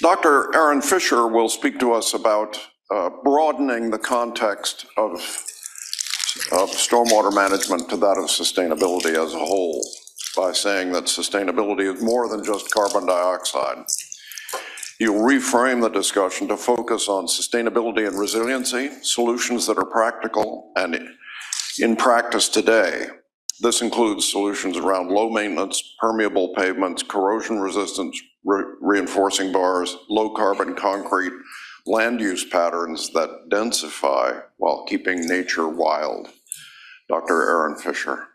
Dr. Aaron Fisher will speak to us about broadening the context of stormwater management to that of sustainability as a whole by saying that sustainability is more than just carbon dioxide. You'll reframe the discussion to focus on sustainability and resiliency, solutions that are practical and in practice today. This includes solutions around low maintenance, permeable pavements, corrosion resistance, reinforcing bars, low carbon concrete, land use patterns that densify while keeping nature wild. Dr. Aaron Fisher.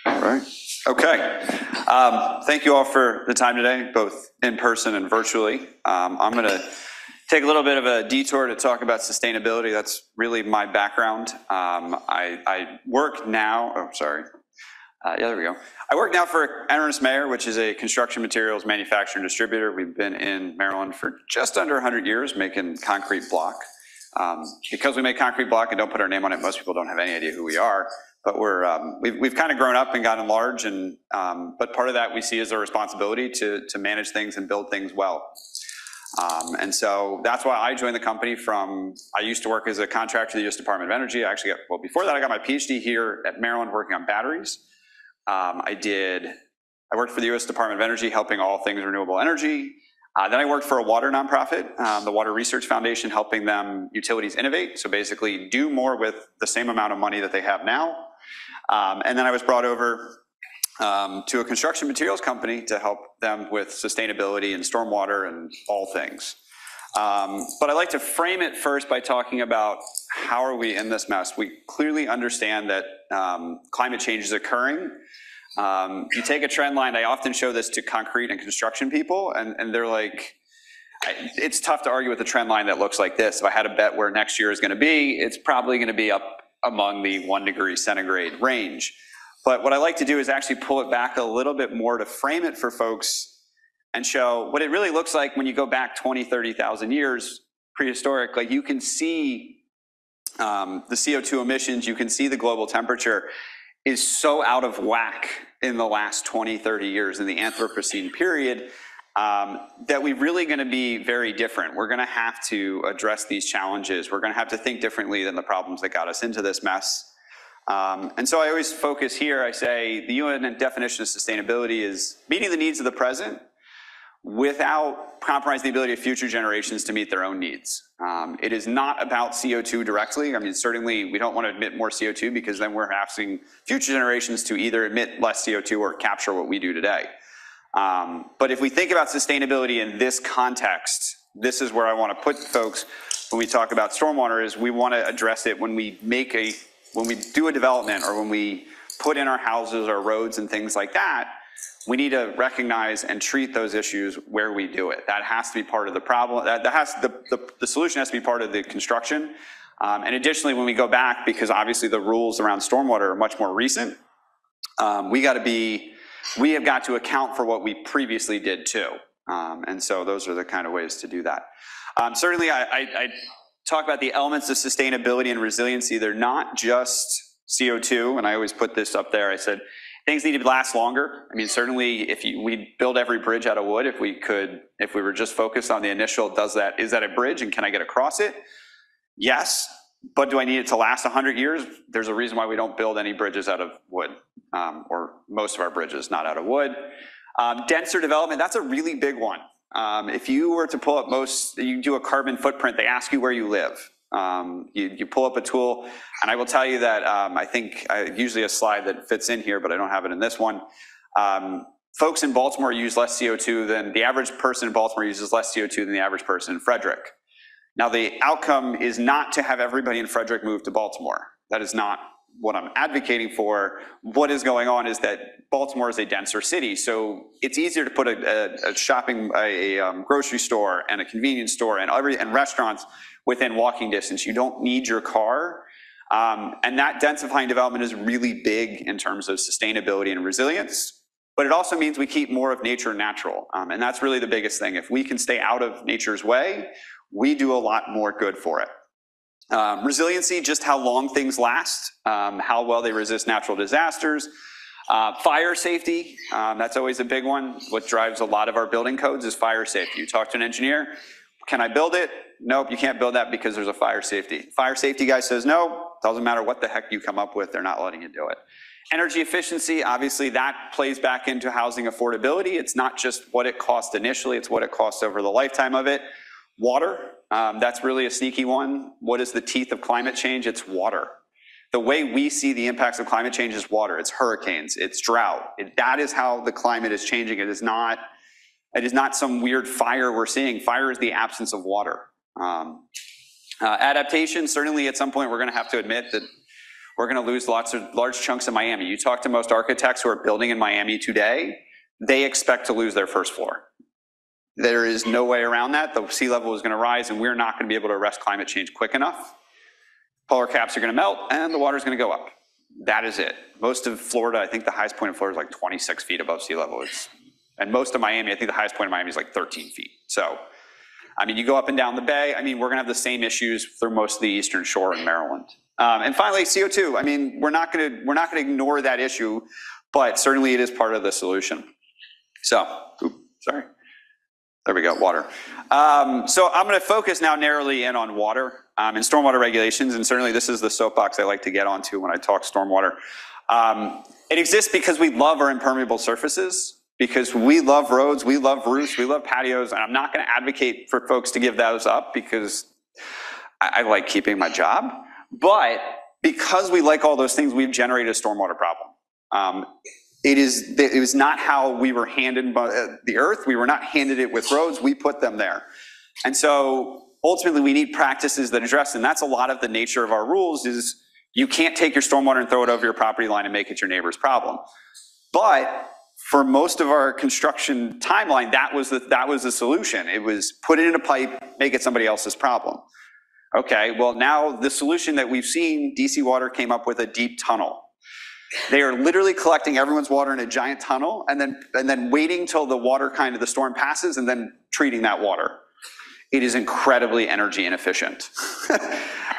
All right. Okay. Thank you all for the time today, both in person and virtually. I'm going to take a little bit of a detour to talk about sustainability. That's really my background. I work now, there we go. I work now for Ernest Mayer, which is a construction materials manufacturer and distributor. We've been in Maryland for just under 100 years making concrete block. Because we make concrete block and don't put our name on it, most people don't have any idea who we are. But we've kind of grown up and gotten large, and but part of that we see as a responsibility to manage things and build things well. And so that's why I joined the company I used to work as a contractor to the U.S. Department of Energy. Before that I got my PhD here at Maryland working on batteries. I worked for the U.S. Department of Energy helping all things renewable energy. Then I worked for a water nonprofit, the Water Research Foundation, helping them utilities innovate. So basically do more with the same amount of money that they have now. And then I was brought over to a construction materials company to help them with sustainability and stormwater and all things. But I like to frame it first by talking about how are we in this mess. We clearly understand that climate change is occurring. You take a trend line, I often show this to concrete and construction people, and they're like, it's tough to argue with a trend line that looks like this. If I had a bet where next year is going to be, it's probably going to be up among the 1 degree centigrade range. But what I like to do is actually pull it back a little bit more to frame it for folks and show what it really looks like when you go back 20, 30,000 years prehistoric. Like you can see the CO2 emissions, you can see the global temperature is so out of whack in the last 20, 30 years in the Anthropocene period that we're really going to be very different. We're going to have to address these challenges. We're going to have to think differently than the problems that got us into this mess. And so I always focus here, I say the UN definition of sustainability is meeting the needs of the present without compromising the ability of future generations to meet their own needs. It is not about CO2 directly. I mean, certainly we don't want to emit more CO2 because then we're asking future generations to either emit less CO2 or capture what we do today. But if we think about sustainability in this context, this is where I want to put folks when we talk about stormwater is we want to address it when we do a development or when we put in our houses or roads and things like that. We need to recognize and treat those issues where we do it. That has to be part of the problem. The solution has to be part of the construction. And additionally, when we go back, because obviously the rules around stormwater are much more recent, we have got to account for what we previously did too. And so those are the kind of ways to do that. Certainly, I talk about the elements of sustainability and resiliency. They're not just CO2, and I always put this up there. I said, things need to last longer. I mean, certainly if we build every bridge out of wood, if we were just focused on the initial, is that a bridge and can I get across it? Yes, but do I need it to last 100 years? There's a reason why we don't build any bridges out of wood, or most of our bridges not out of wood. Denser development, that's a really big one. If you were to pull up you do a carbon footprint, they ask you where you live. You pull up a tool, and I will tell you that I think usually a slide that fits in here, but I don't have it in this one. Folks in Baltimore use less CO2 than the average person in Baltimore uses less CO2 than the average person in Frederick. Now the outcome is not to have everybody in Frederick move to Baltimore. That is not what I'm advocating for. What is going on is that Baltimore is a denser city, so it's easier to put a grocery store and a convenience store and restaurants within walking distance. You don't need your car. And that densifying development is really big in terms of sustainability and resilience, but it also means we keep more of nature natural. And that's really the biggest thing. If we can stay out of nature's way, we do a lot more good for it. Resiliency, just how long things last, how well they resist natural disasters. Fire safety, that's always a big one. What drives a lot of our building codes is fire safety. You talk to an engineer, can I build it? Nope, you can't build that because there's a fire safety. Fire safety guy says no, doesn't matter what the heck you come up with, they're not letting you do it. Energy efficiency, obviously that plays back into housing affordability. It's not just what it costs initially, it's what it costs over the lifetime of it. Water, that's really a sneaky one. What is the teeth of climate change? It's water. The way we see the impacts of climate change is water. It's hurricanes, it's drought. That is how the climate is changing. It is not some weird fire we're seeing. Fire is the absence of water. Adaptation, certainly at some point we're gonna have to admit that we're gonna lose large chunks of Miami. You talk to most architects who are building in Miami today, they expect to lose their first floor. There is no way around that. The sea level is gonna rise and we're not gonna be able to arrest climate change quick enough. Polar caps are gonna melt and the water's gonna go up. That is it. Most of Florida, I think the highest point of Florida is like 26 feet above sea level. And most of Miami, I think the highest point of Miami is like 13 feet. So, I mean, you go up and down the bay, I mean, we're gonna have the same issues through most of the eastern shore in Maryland. And finally, CO2. I mean, we're not gonna ignore that issue, but certainly it is part of the solution. So, sorry. There we go, water. So I'm gonna focus now narrowly in on water and stormwater regulations, and certainly this is the soapbox I like to get onto when I talk stormwater. It exists because we love our impermeable surfaces, because we love roads, we love roofs, we love patios, and I'm not gonna advocate for folks to give those up because I like keeping my job, but because we like all those things, we've generated a stormwater problem. It was not how we were handed the earth. We were not handed it with roads. We put them there. And so ultimately we need practices that address, and that's a lot of the nature of our rules is you can't take your stormwater and throw it over your property line and make it your neighbor's problem. But for most of our construction timeline, that was the solution. It was put it in a pipe, make it somebody else's problem. Okay, well now the solution that we've seen, DC Water came up with a deep tunnel. They are literally collecting everyone's water in a giant tunnel and then waiting till the storm passes and then treating that water. It is incredibly energy inefficient.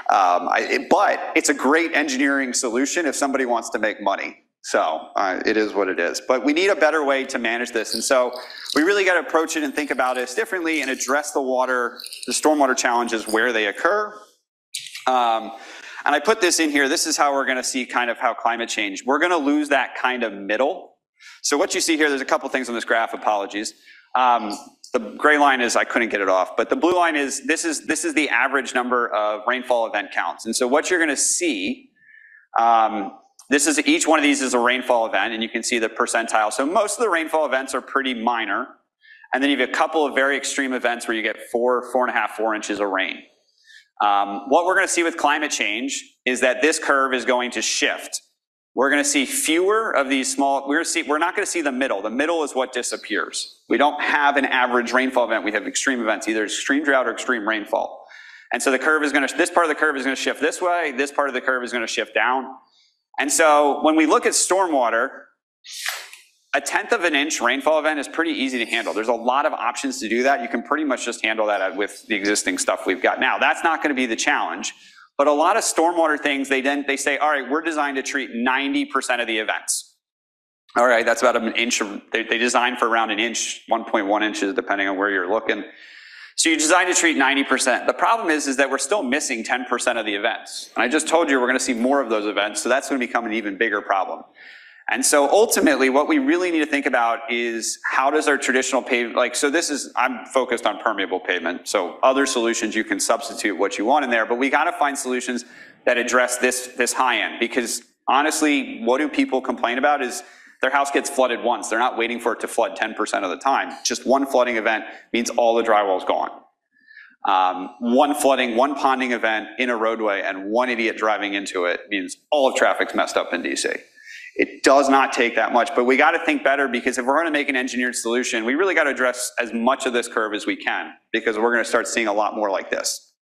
But it's a great engineering solution if somebody wants to make money. So it is what it is. But we need a better way to manage this. And so we really got to approach it and think about this differently and address the stormwater challenges where they occur. And I put this in here, this is how we're gonna see kind of how climate change, we're gonna lose that kind of middle. So what you see here, there's a couple things on this graph, apologies. The gray line is, I couldn't get it off, but the blue line is, this is the average number of rainfall event counts. And so what you're gonna see, each one of these is a rainfall event, and you can see the percentile. So most of the rainfall events are pretty minor. And then you have a couple of very extreme events where you get 4 inches of rain. What we're going to see with climate change is that this curve is going to shift. We're going to see fewer of these small, we're not going to see the middle. The middle is what disappears. We don't have an average rainfall event. We have extreme events, either extreme drought or extreme rainfall. And so the curve is this part of the curve is going to shift this way. This part of the curve is going to shift down. And so when we look at stormwater, 1/10 of an inch rainfall event is pretty easy to handle. There's a lot of options to do that. You can pretty much just handle that with the existing stuff we've got now. That's not going to be the challenge, but a lot of stormwater things, they say, all right, we're designed to treat 90% of the events. All right, that's about an inch. They design for around an inch, 1.1 inches, depending on where you're looking. So you're designed to treat 90%. The problem is that we're still missing 10% of the events. And I just told you we're going to see more of those events, so that's going to become an even bigger problem. And so ultimately what we really need to think about is how does our traditional pavement, I'm focused on permeable pavement. So other solutions, you can substitute what you want in there, but we got to find solutions that address this high end, because honestly, what do people complain about is their house gets flooded once. They're not waiting for it to flood 10% of the time. Just one flooding event means all the drywall's gone. One ponding event in a roadway and one idiot driving into it means all of traffic's messed up in DC. It does not take that much, but we got to think better, because if we're going to make an engineered solution, we really got to address as much of this curve as we can, because we're going to start seeing a lot more like this.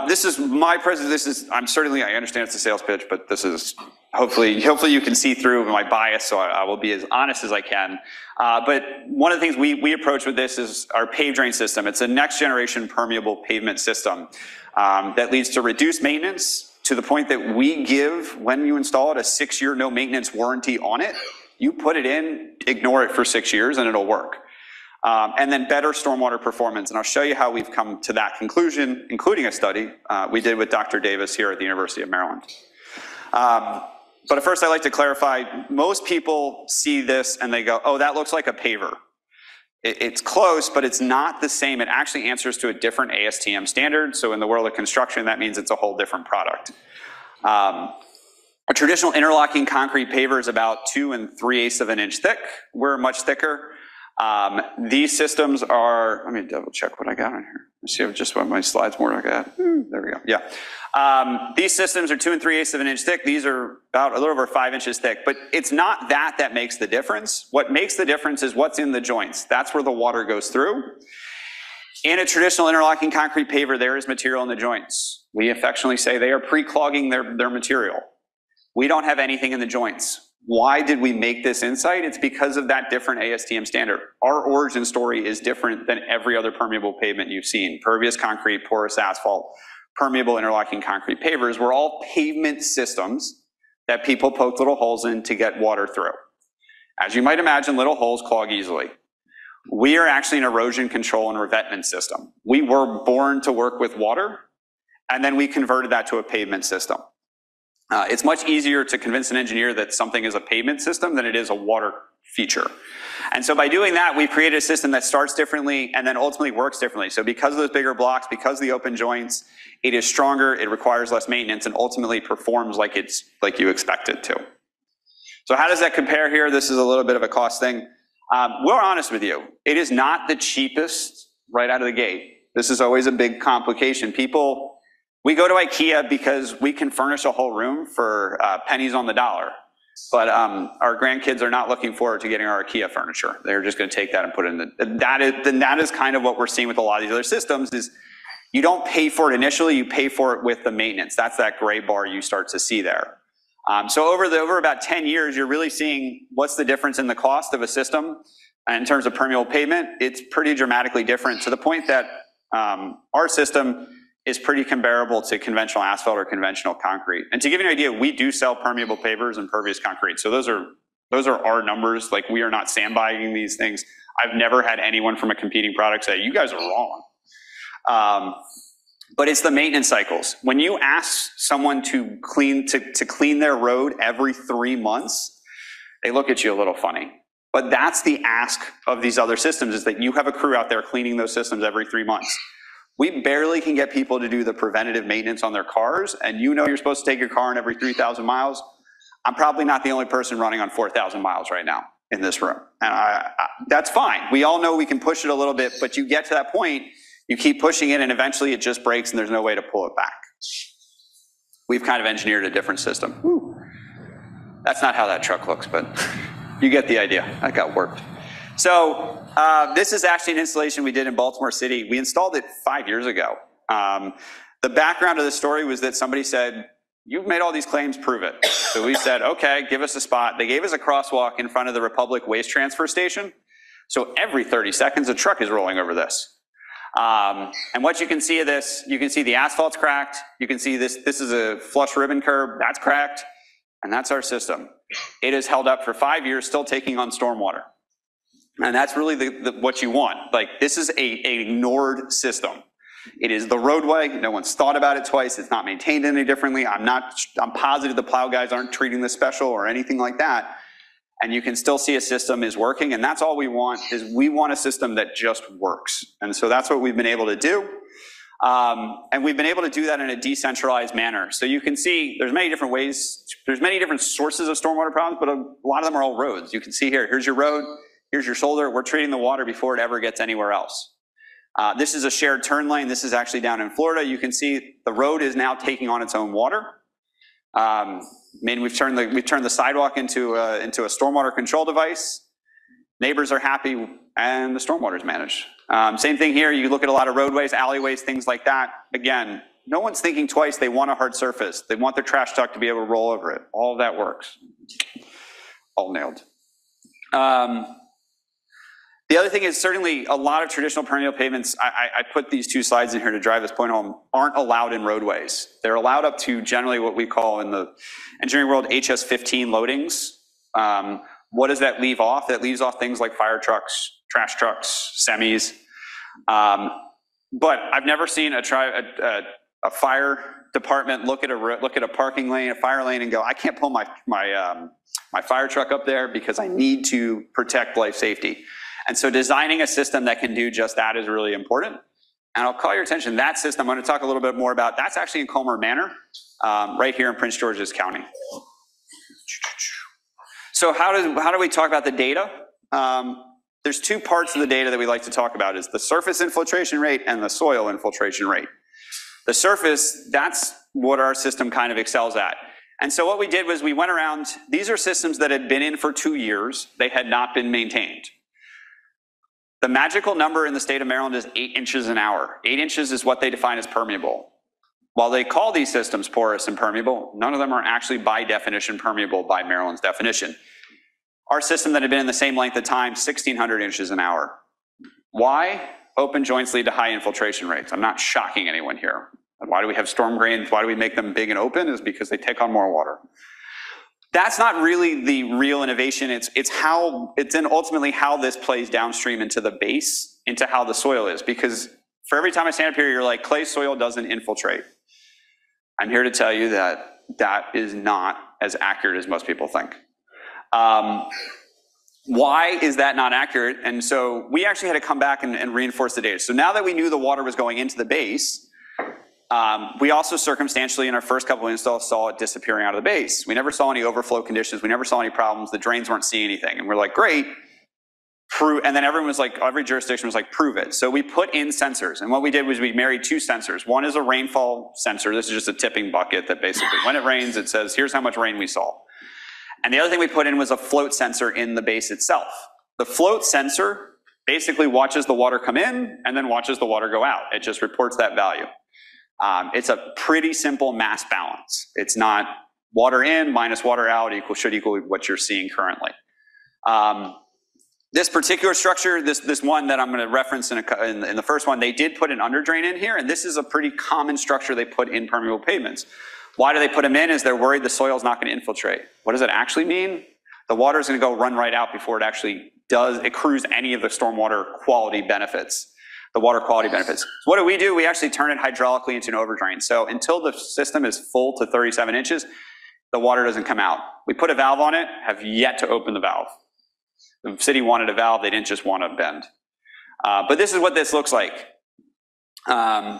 This is my presentation. I understand it's a sales pitch, but this is hopefully you can see through my bias, so I will be as honest as I can. But one of the things we approach with this is our pave drain system. It's a next generation permeable pavement system. that leads to reduced maintenance to the point that we give, when you install it, a 6-year no maintenance warranty on it. You put it in, ignore it for 6 years, and it'll work. And then better stormwater performance. And I'll show you how we've come to that conclusion, including a study we did with Dr. Davis here at the University of Maryland. But first, I'd like to clarify, most people see this and they go, oh, that looks like a paver. It's close, but it's not the same. It actually answers to a different ASTM standard. So in the world of construction, that means it's a whole different product. A traditional interlocking concrete paver is about 2 3/8 of an inch thick. We're much thicker. These systems are, let me double check what I got on here. Let's see if just what my slides more I got. There we go, yeah. These systems are 2 3/8 of an inch thick. These are about a little over 5 inches thick, but it's not that makes the difference. What makes the difference is what's in the joints. That's where the water goes through. In a traditional interlocking concrete paver, there is material in the joints. We affectionately say they are pre-clogging their material. We don't have anything in the joints. Why did we make this insight? It's because of that different ASTM standard. Our origin story is different than every other permeable pavement you've seen. Pervious concrete, porous asphalt, permeable interlocking concrete pavers were all pavement systems that people poked little holes in to get water through. As you might imagine, little holes clog easily. We are actually an erosion control and revetment system. We were born to work with water, and then we converted that to a pavement system. It's much easier to convince an engineer that something is a pavement system than it is a water feature. And so by doing that, we created a system that starts differently and then ultimately works differently. So because of those bigger blocks, because of the open joints, it is stronger, it requires less maintenance, and ultimately performs like you expect it to. So how does that compare here? This is a little bit of a cost thing. We're honest with you. It is not the cheapest right out of the gate. This is always a big complication. We go to IKEA because we can furnish a whole room for pennies on the dollar. But our grandkids are not looking forward to getting our IKEA furniture. They're just going to take that and put it in that is kind of what we're seeing with a lot of these other systems is you don't pay for it initially, you pay for it with the maintenance. That's that gray bar you start to see there. So over about 10 years, you're really seeing what's the difference in the cost of a system. And in terms of permeable pavement, it's pretty dramatically different to the point that our system is pretty comparable to conventional asphalt or conventional concrete. And to give you an idea, we do sell permeable pavers and pervious concrete. So those are our numbers. Like, we are not sandbagging these things. I've never had anyone from a competing product say, you guys are wrong. But it's the maintenance cycles. When you ask someone to clean their road every 3 months, they look at you a little funny. But that's the ask of these other systems, is that you have a crew out there cleaning those systems every 3 months. We barely can get people to do the preventative maintenance on their cars, and you know you're supposed to take your car in every 3,000 miles. I'm probably not the only person running on 4,000 miles right now in this room. And that's fine. We all know we can push it a little bit, but you get to that point, you keep pushing it, and eventually it just breaks and there's no way to pull it back. We've kind of engineered a different system. Whew. That's not how that truck looks, but you get the idea. That got worked. So this is actually an installation we did in Baltimore City. We installed it 5 years ago. The background of the story was that somebody said, you've made all these claims, prove it. So we said, okay, give us a spot. They gave us a crosswalk in front of the Republic Waste Transfer Station. So every 30 seconds, a truck is rolling over this. And what you can see of this, you can see the asphalt's cracked. You can see this is a flush ribbon curb, that's cracked. And that's our system. It is held up for 5 years, still taking on stormwater. And that's really what you want. Like, this is an ignored system. It is the roadway. No one's thought about it twice. It's not maintained any differently. I'm positive the plow guys aren't treating this special or anything like that. And you can still see a system is working. And that's all we want, is we want a system that just works. And so that's what we've been able to do. And we've been able to do that in a decentralized manner. So you can see there's many different ways. There's many different sources of stormwater problems, but a lot of them are all roads. You can see here's your road. Here's your shoulder. We're treating the water before it ever gets anywhere else. This is a shared turn lane. This is actually down in Florida. You can see the road is now taking on its own water. We've turned the sidewalk into a stormwater control device. Neighbors are happy, and the stormwater is managed. Same thing here. You look at a lot of roadways, alleyways, things like that. Again, no one's thinking twice. They want a hard surface. They want their trash truck to be able to roll over it. All of that works. All nailed. The other thing is certainly a lot of traditional permeable pavements, I put these two slides in here to drive this point home, aren't allowed in roadways. They're allowed up to generally what we call in the engineering world HS15 loadings. What does that leave off? That leaves off things like fire trucks, trash trucks, semis. But I've never seen a fire department look at a parking lane, a fire lane, and go, I can't pull my fire truck up there because I need to protect life safety. And so designing a system that can do just that is really important. And I'll call your attention, that system I'm going to talk a little bit more about, that's actually in Colmer Manor, right here in Prince George's County. So how do we talk about the data? There's two parts of the data that we like to talk about, is the surface infiltration rate and the soil infiltration rate. The surface, that's what our system kind of excels at. And so what we did was we went around, these are systems that had been in for 2 years, they had not been maintained. The magical number in the state of Maryland is 8 inches an hour. 8 inches is what they define as permeable. While they call these systems porous and permeable, none of them are actually by definition permeable by Maryland's definition. Our system that had been in the same length of time, 1,600 inches an hour. Why? Open joints lead to high infiltration rates. I'm not shocking anyone here. And why do we have storm drains? Why do we make them big and open? Is because they take on more water. That's not really the real innovation. It's in ultimately how this plays downstream into the base, into how the soil is. Because for every time I stand up here, you're like, clay soil doesn't infiltrate. I'm here to tell you that that is not as accurate as most people think. Why is that not accurate? And so we actually had to come back and reinforce the data. So now that we knew the water was going into the base, we also circumstantially in our first couple of installs saw it disappearing out of the base. We never saw any overflow conditions. We never saw any problems. The drains weren't seeing anything. And we're like, great. And then everyone was like, every jurisdiction was like, prove it. So we put in sensors. And what we did was we married 2 sensors. One is a rainfall sensor. This is just a tipping bucket that basically, when it rains, it says, here's how much rain we saw. And the other thing we put in was a float sensor in the base itself. The float sensor basically watches the water come in and then watches the water go out. It just reports that value. It's a pretty simple mass balance. It's not water in minus water out should equal what you're seeing currently. This particular structure, this one that I'm going to reference in the first one, they did put an under drain in here, and this is a pretty common structure they put in permeable pavements. Why do they put them in? Is they're worried the soil's not going to infiltrate. What does it actually mean? The water is going to go run right out before it actually accrues any of the stormwater quality benefits. The water quality benefits. So what do? We actually turn it hydraulically into an overdrain. So until the system is full to 37 inches, the water doesn't come out. We put a valve on it, have yet to open the valve. The city wanted a valve, they didn't just want a bend. But this is what this looks like.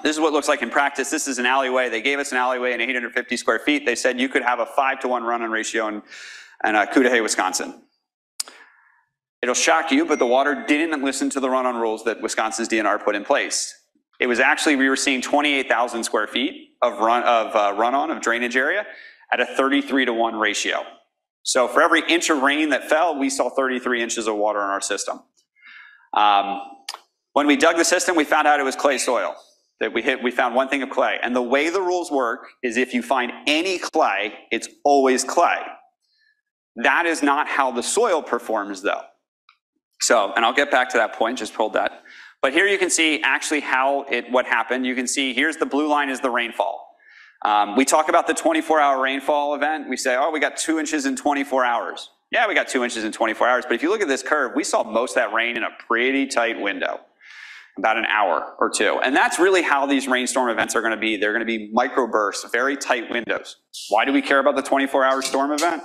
This is what it looks like in practice. This is an alleyway. They gave us an alleyway in 850 square feet. They said you could have a 5-to-1 run-on ratio in Cudahy, Wisconsin. It'll shock you, but the water didn't listen to the run-on rules that Wisconsin's DNR put in place. It was actually, we were seeing 28,000 square feet of run-on, of drainage area, at a 33-to-1 ratio. So for every inch of rain that fell, we saw 33 inches of water in our system. When we dug the system, we found out it was clay soil. That we found one thing of clay. And the way the rules work is if you find any clay, it's always clay. That is not how the soil performs though. So, and I'll get back to that point, just pulled that. But here you can see actually what happened. You can see here's the blue line is the rainfall. We talk about the 24-hour rainfall event. We say, oh, we got 2 inches in 24 hours. Yeah, we got 2 inches in 24 hours. But if you look at this curve, we saw most of that rain in a pretty tight window, about an hour or 2. And that's really how these rainstorm events are going to be. They're going to be microbursts, very tight windows. Why do we care about the 24-hour storm event?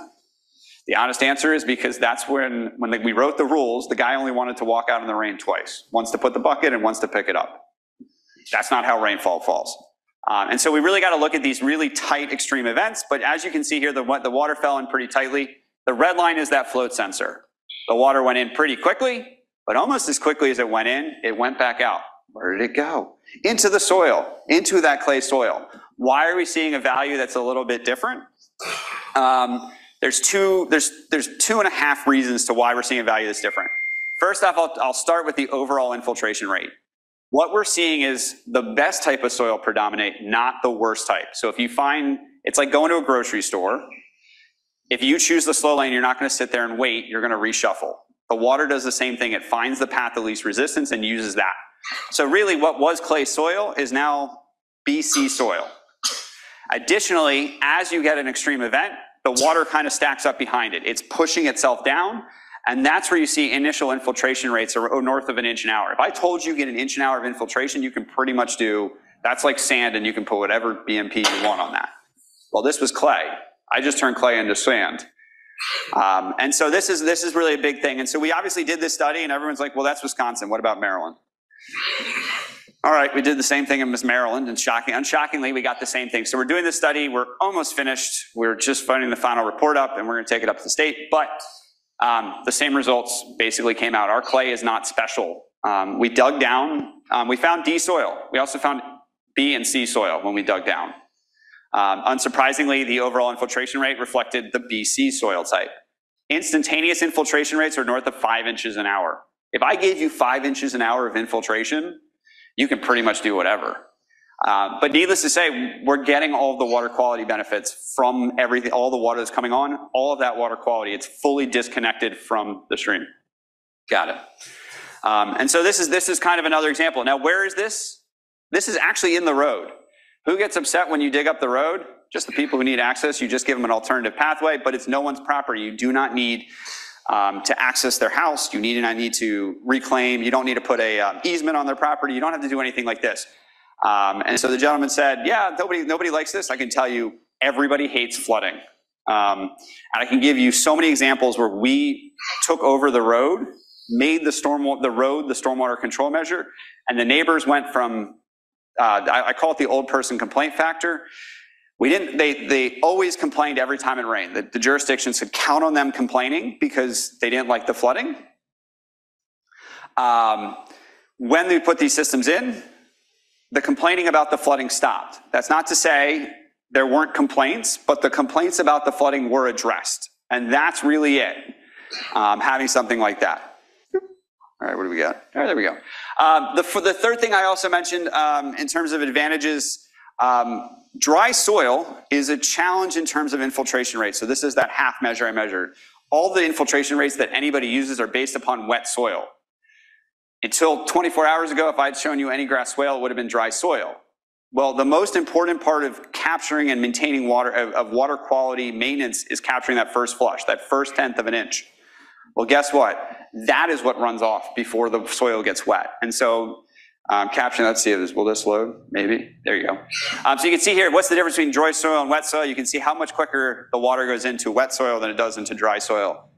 The honest answer is because that's when we wrote the rules, the guy only wanted to walk out in the rain twice. Once to put the bucket and once to pick it up. That's not how rainfall falls. And so we really got to look at these really tight extreme events. But as you can see here, the water fell in pretty tightly. The red line is that float sensor. The water went in pretty quickly, but almost as quickly as it went in, it went back out. Where did it go? Into the soil, into that clay soil. Why are we seeing a value that's a little bit different? There's 2.5 reasons to why we're seeing a value that's different. First off, I'll start with the overall infiltration rate. What we're seeing is the best type of soil predominate, not the worst type. So if you find, it's like going to a grocery store. If you choose the slow lane, you're not going to sit there and wait, you're going to reshuffle. The water does the same thing. It finds the path of least resistance and uses that. So really what was clay soil is now BC soil. Additionally, as you get an extreme event, the water kind of stacks up behind it. It's pushing itself down, and that's where you see initial infiltration rates are north of 1 inch an hour. If I told you get 1 inch an hour of infiltration, you can pretty much do, that's like sand, and you can put whatever BMP you want on that. Well, this was clay. I just turned clay into sand. And so this is really a big thing. And so we obviously did this study, and everyone's like, well, that's Wisconsin. What about Maryland? All right, we did the same thing in Maryland, and unshockingly, we got the same thing. So we're doing this study. We're almost finished. We're just putting the final report up, and we're going to take it up to the state. But the same results basically came out. Our clay is not special. We dug down. We found D soil. We also found B and C soil when we dug down. Unsurprisingly, the overall infiltration rate reflected the BC soil type. Instantaneous infiltration rates are north of 5 inches an hour. If I gave you 5 inches an hour of infiltration, you can pretty much do whatever. But needless to say, we're getting all of the water quality benefits from everything, all the water that's coming on, all of that water quality. It's fully disconnected from the stream. Got it. And so this is kind of another example. Now, where is this? This is actually in the road. Who gets upset when you dig up the road? Just the people who need access. You just give them an alternative pathway, but it's no one's property. You do not need to access their house. You do not need to reclaim. You don't need to put a easement on their property. You don't have to do anything like this. And so the gentleman said, yeah, nobody likes this. I can tell you everybody hates flooding. And I can give you so many examples where we took over the road, made the stormwater control measure, and the neighbors went from, I call it the old person complaint factor. They always complained every time it rained. The jurisdictions could count on them complaining because they didn't like the flooding. When they put these systems in, the complaining about the flooding stopped. That's not to say there weren't complaints, but the complaints about the flooding were addressed. And that's really it, having something like that. All right, what do we got? All right, there we go. For the third thing I also mentioned in terms of advantages, dry soil is a challenge in terms of infiltration rates. So this is that half measure I measured. All the infiltration rates that anybody uses are based upon wet soil. Until 24 hours ago, if I'd shown you any grass swale, it would have been dry soil. Well, the most important part of capturing and maintaining water, of water quality maintenance, is capturing that first flush, that first 1/10 of an inch. Well, guess what? That is what runs off before the soil gets wet. And so capturing, let's see if this, will this load? Maybe. There you go. So you can see here, what's the difference between dry soil and wet soil? You can see how much quicker the water goes into wet soil than it does into dry soil.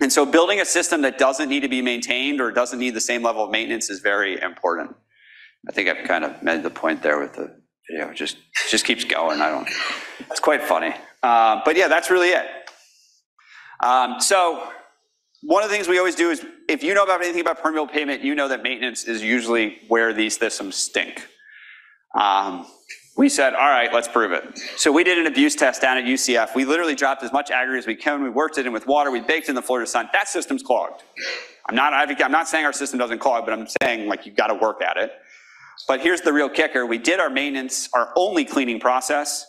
And so building a system that doesn't need to be maintained or doesn't need the same level of maintenance is very important. I think I've kind of made the point there with the video. It just keeps going. It's quite funny. But yeah, that's really it. So one of the things we always do is, if you know about anything about permeable pavement, you know that maintenance is usually where these systems stink. We said, all right, let's prove it. So we did an abuse test down at UCF. We literally dropped as much aggregate as we can. We worked it in with water. We baked in the Florida sun. That system's clogged. I'm not saying our system doesn't clog, but I'm saying, like, you've got to work at it. But here's the real kicker. We did our maintenance, our only cleaning process,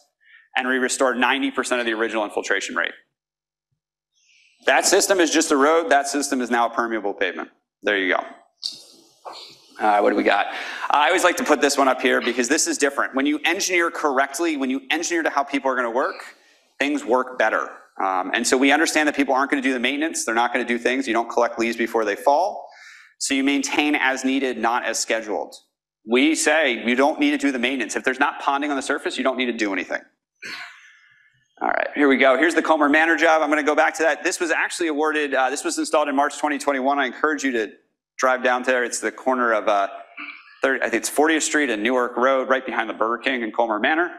and we restored 90% of the original infiltration rate. That system is just a road. That system is now a permeable pavement. There you go. What do we got? I always like to put this one up here because this is different. When you engineer correctly, when you engineer to how people are going to work, things work better. And so we understand that people aren't going to do the maintenance. They're not going to do things. You don't collect leaves before they fall. So you maintain as needed, not as scheduled. We say you don't need to do the maintenance. If there's not ponding on the surface, you don't need to do anything. All right, here we go. Here's the Comer Manor job. I'm going to go back to that. This was actually awarded, this was installed in March 2021. I encourage you to drive down there. It's the corner of, I think it's 40th Street and Newark Road, right behind the Burger King in Comer Manor.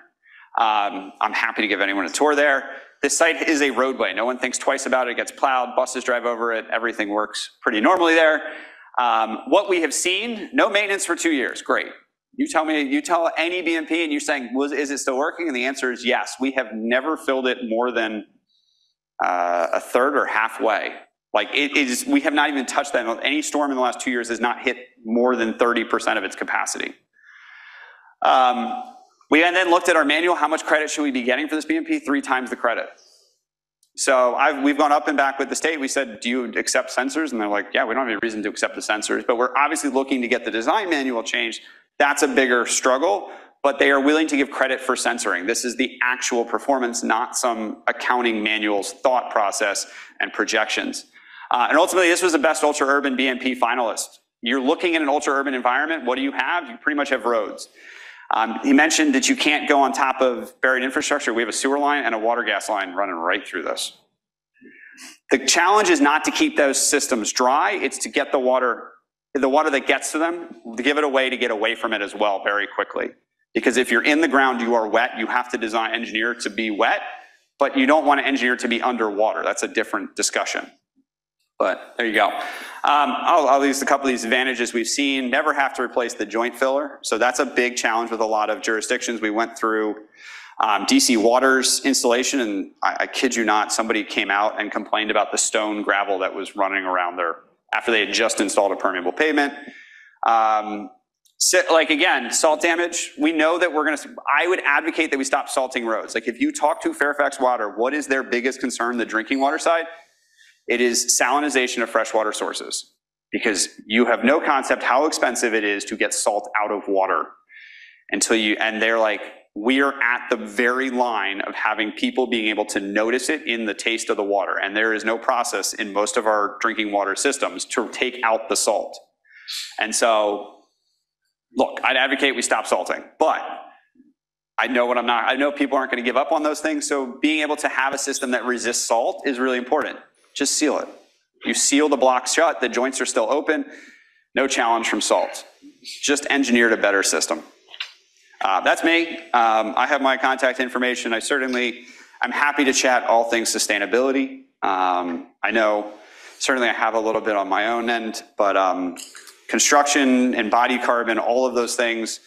I'm happy to give anyone a tour there. This site is a roadway. No one thinks twice about it. It gets plowed, buses drive over it. Everything works pretty normally there. What we have seen, no maintenance for 2 years. Great. You tell any BMP and you're saying, is it still working? And the answer is yes. We have never filled it more than a third or halfway. Like we have not even touched that. Any storm in the last 2 years has not hit more than 30% of its capacity. We then looked at our manual. How much credit should we be getting for this BMP? 3 times the credit. So we've gone up and back with the state. We said, do you accept sensors? And they're like, yeah, we don't have any reason to accept the sensors, but we're obviously looking to get the design manual changed. That's a bigger struggle, but they are willing to give credit for censoring. This is the actual performance, not some accounting manual's thought process and projections. And ultimately, this was the best ultra-urban BMP finalist. You're looking at an ultra-urban environment, what do you have? You pretty much have roads. He mentioned that you can't go on top of buried infrastructure. We have a sewer line and a water gas line running right through this. The challenge is not to keep those systems dry, it's to get the water that gets to them, to give it away, to get away from it as well very quickly. Because if you're in the ground, you are wet, you have to engineer to be wet, but you don't want to engineer to be underwater. That's a different discussion. But there you go. I'll list a couple of these advantages we've seen. Never have to replace the joint filler. So that's a big challenge with a lot of jurisdictions. We went through DC Water's installation, and I kid you not, somebody came out and complained about the stone gravel that was running around there after they had just installed a permeable pavement. Like again, salt damage, we know that I would advocate that we stop salting roads. Like if you talk to Fairfax Water, what is their biggest concern, the drinking water side? It is salinization of freshwater sources, because you have no concept how expensive it is to get salt out of water and they're like, we are at the very line of having people being able to notice it in the taste of the water. And there is no process in most of our drinking water systems to take out the salt. And so, look, I'd advocate we stop salting, but I know people aren't going to give up on those things. So being able to have a system that resists salt is really important. Just seal it. You seal the blocks shut, the joints are still open, no challenge from salt. Just engineered a better system. That's me. I have my contact information. I'm happy to chat all things sustainability. I know certainly I have a little bit on my own end, but construction, embodied carbon, all of those things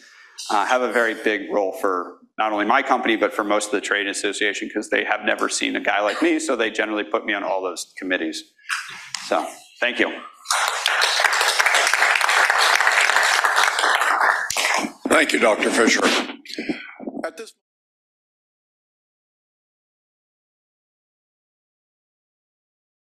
have a very big role for not only my company, but for most of the trade association, because they have never seen a guy like me, so they generally put me on all those committees. So, thank you. Thank you, Dr. Fisher.